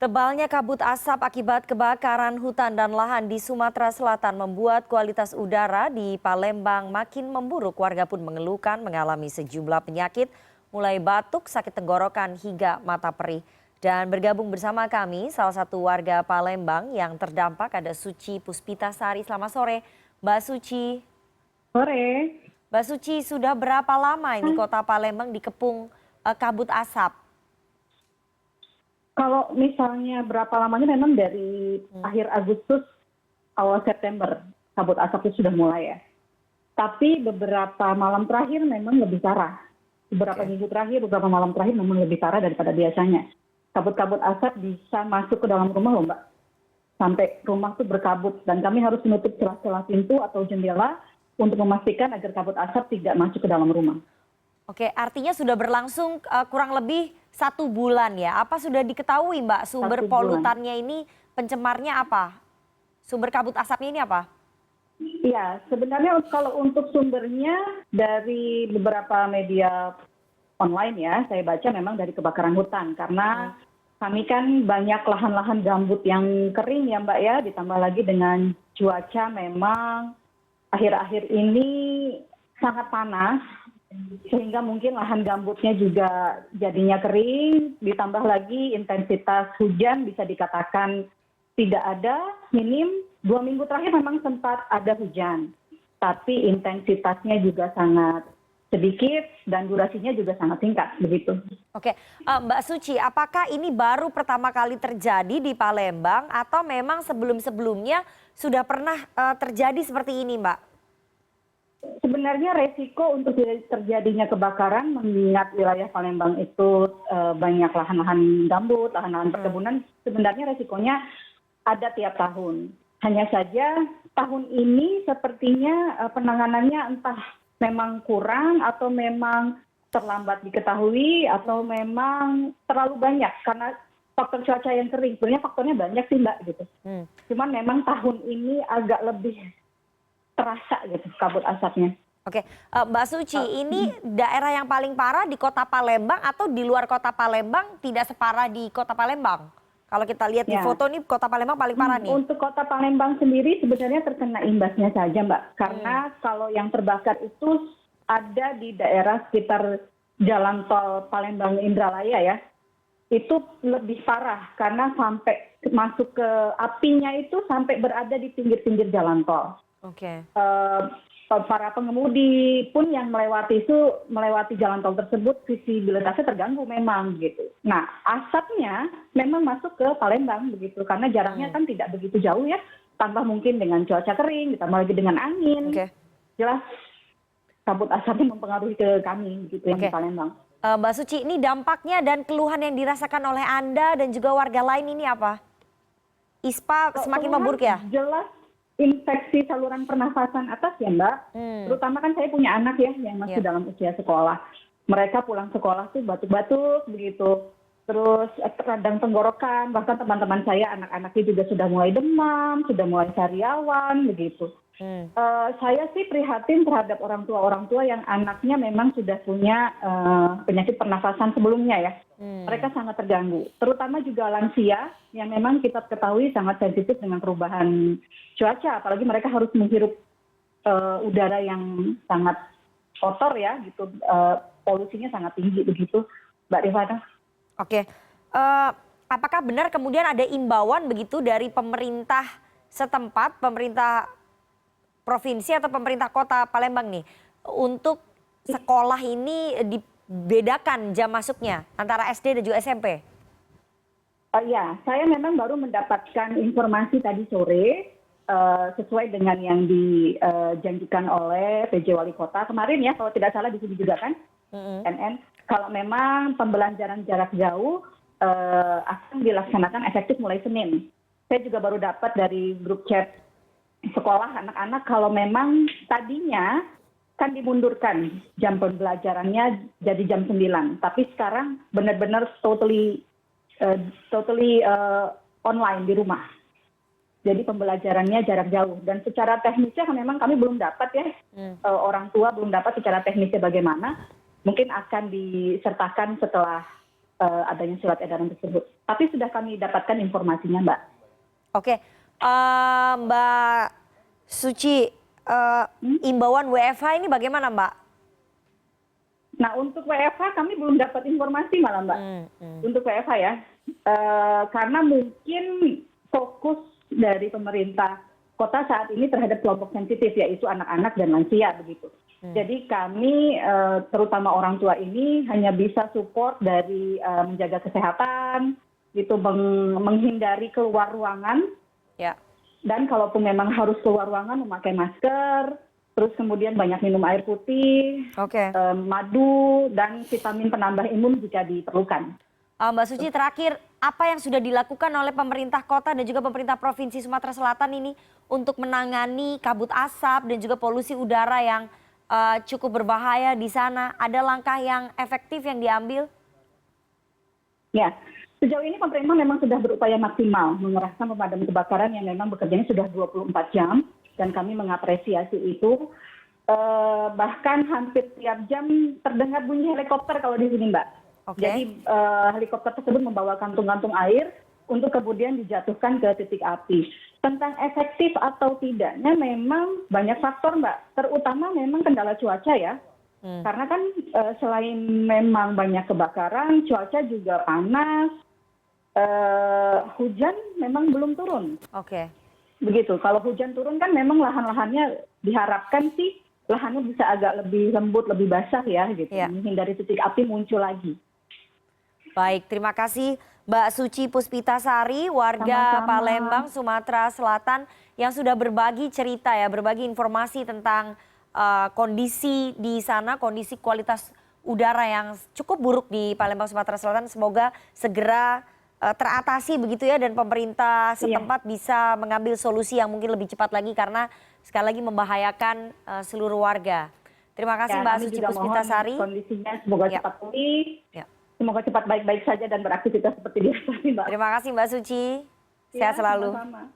Tebalnya kabut asap akibat kebakaran hutan dan lahan di Sumatera Selatan membuat kualitas udara di Palembang makin memburuk. Warga pun mengeluhkan mengalami sejumlah penyakit, mulai batuk, sakit tenggorokan, hingga mata perih. Dan bergabung bersama kami, salah satu warga Palembang yang terdampak ada Suci Puspitasari. Selamat sore, Mbak Suci. Sore. Mbak Suci, sudah berapa lama ini kota Palembang dikepung kabut asap? Kalau misalnya berapa lamanya memang dari akhir Agustus, awal September, kabut asap itu sudah mulai ya. Tapi beberapa malam terakhir memang lebih parah. Beberapa minggu terakhir, beberapa malam terakhir memang lebih parah daripada biasanya. Kabut-kabut asap bisa masuk ke dalam rumah loh Mbak. Sampai rumah tuh berkabut dan kami harus menutup celah-celah pintu atau jendela untuk memastikan agar kabut asap tidak masuk ke dalam rumah. Oke, artinya sudah berlangsung kurang lebih 1 bulan ya. Apa sudah diketahui Mbak sumber 1 bulan. polutannya ini, pencemarnya apa? Sumber kabut asapnya ini apa? Iya, sebenarnya kalau untuk sumbernya dari beberapa media online ya, saya baca memang dari kebakaran hutan. Karena kami kan banyak lahan-lahan gambut yang kering ya Mbak ya, ditambah lagi dengan cuaca memang akhir-akhir ini sangat panas. Sehingga mungkin lahan gambutnya juga jadinya kering, ditambah lagi intensitas hujan bisa dikatakan tidak ada, minim. 2 minggu terakhir memang sempat ada hujan, tapi intensitasnya juga sangat sedikit dan durasinya juga sangat singkat, begitu. Oke, Mbak Suci, apakah ini baru pertama kali terjadi di Palembang atau memang sebelum-sebelumnya sudah pernah terjadi seperti ini Mbak? Sebenarnya resiko untuk terjadinya kebakaran mengingat wilayah Palembang itu banyak lahan-lahan gambut, lahan-lahan perkebunan, sebenarnya resikonya ada tiap tahun. Hanya saja tahun ini sepertinya penanganannya entah memang kurang atau memang terlambat diketahui atau memang terlalu banyak karena faktor cuaca yang kering. Sebenarnya faktornya banyak sih Mbak gitu. Cuman memang tahun ini agak lebih terasa gitu kabut asapnya. Oke, Mbak Suci, ini daerah yang paling parah di kota Palembang atau di luar kota Palembang tidak separah di kota Palembang? Kalau kita lihat di foto nih kota Palembang paling parah nih. Untuk kota Palembang sendiri sebenarnya terkena imbasnya saja Mbak. Karena kalau yang terbakar itu ada di daerah sekitar jalan tol Palembang Indralaya ya. Itu lebih parah karena sampai masuk ke apinya itu sampai berada di pinggir-pinggir jalan tol. Oke. Para pengemudi pun yang melewati jalan tol tersebut visibilitasnya terganggu memang gitu. Nah asapnya memang masuk ke Palembang begitu karena jaraknya kan tidak begitu jauh ya, tambah mungkin dengan cuaca kering, ditambah lagi dengan angin. Jelas kabut asapnya mempengaruhi ke kami gitu yang di Palembang. Mbak Suci, ini dampaknya dan keluhan yang dirasakan oleh Anda dan juga warga lain ini apa? ISPA semakin memburuk ya? Jelas infeksi saluran pernafasan atas ya Mbak. Terutama kan saya punya anak ya yang masih dalam usia sekolah. Mereka pulang sekolah tuh batuk-batuk begitu. Terus radang tenggorokan, bahkan teman-teman saya anak-anaknya juga sudah mulai demam, sudah mulai sariawan begitu. Saya sih prihatin terhadap orang tua yang anaknya memang sudah punya penyakit pernafasan sebelumnya ya. Mereka sangat terganggu, terutama juga lansia yang memang kita ketahui sangat sensitif dengan perubahan cuaca, apalagi mereka harus menghirup udara yang sangat kotor ya, gitu, polusinya sangat tinggi begitu, Mbak Rifana. Oke, apakah benar kemudian ada imbauan begitu dari pemerintah setempat, pemerintah provinsi atau pemerintah kota Palembang nih, untuk sekolah ini dibedakan jam masuknya antara SD dan juga SMP? Ya, saya memang baru mendapatkan informasi tadi sore sesuai dengan yang dijanjikan oleh PJ Wali Kota kemarin ya, kalau tidak salah di sini juga kan, NN. Kalau memang pembelajaran jarak jauh akan dilaksanakan efektif mulai Senin. Saya juga baru dapat dari grup chat sekolah anak-anak kalau memang tadinya kan dimundurkan jam pembelajarannya jadi jam 9. Tapi sekarang benar-benar totally online di rumah. Jadi pembelajarannya jarak jauh. Dan secara teknisnya kan memang kami belum dapat ya, orang tua belum dapat secara teknisnya bagaimana. Mungkin akan disertakan setelah adanya surat edaran tersebut. Tapi sudah kami dapatkan informasinya, Mbak. Oke, Mbak Suci, imbauan WFH ini bagaimana, Mbak? Nah, untuk WFH kami belum dapat informasi malah, Mbak. Untuk WFH ya, karena mungkin fokus dari pemerintah kota saat ini terhadap kelompok sensitif, yaitu anak-anak dan lansia begitu. Jadi kami, terutama orang tua ini hanya bisa support dari menjaga kesehatan, gitu, menghindari keluar ruangan. Ya. Dan kalaupun memang harus keluar ruangan memakai masker, terus kemudian banyak minum air putih, madu, dan vitamin penambah imun jika diperlukan. Mbak Suci, terakhir, apa yang sudah dilakukan oleh pemerintah kota dan juga pemerintah Provinsi Sumatera Selatan ini untuk menangani kabut asap dan juga polusi udara yang cukup berbahaya di sana? Ada langkah yang efektif yang diambil? Ya, sejauh ini pemerintah memang sudah berupaya maksimal mengerahkan pemadam kebakaran yang memang bekerjanya sudah 24 jam, dan kami mengapresiasi itu. Bahkan hampir tiap jam terdengar bunyi helikopter kalau di sini, Mbak. Jadi helikopter tersebut membawa kantung-kantung air untuk kemudian dijatuhkan ke titik api. Tentang efektif atau tidaknya memang banyak faktor, Mbak. Terutama memang kendala cuaca ya. Karena kan selain memang banyak kebakaran, cuaca juga panas, hujan memang belum turun. Begitu, kalau hujan turun kan memang lahan-lahannya diharapkan sih lahannya bisa agak lebih lembut, lebih basah ya, gitu. Menghindari titik api muncul lagi. Baik, terima kasih Mbak Suci Puspitasari, warga Palembang, Sumatera Selatan yang sudah berbagi cerita ya, berbagi informasi tentang kondisi di sana, kondisi kualitas udara yang cukup buruk di Palembang, Sumatera Selatan. Semoga segera teratasi begitu ya, dan pemerintah setempat bisa mengambil solusi yang mungkin lebih cepat lagi karena sekali lagi membahayakan seluruh warga. Terima kasih Mbak Suci Puspitasari. Kondisinya semoga cepat pulih. Semoga cepat baik-baik saja dan beraktivitas seperti biasa, Mbak. Terima kasih Mbak Suci. Sehat selalu. Sama-sama.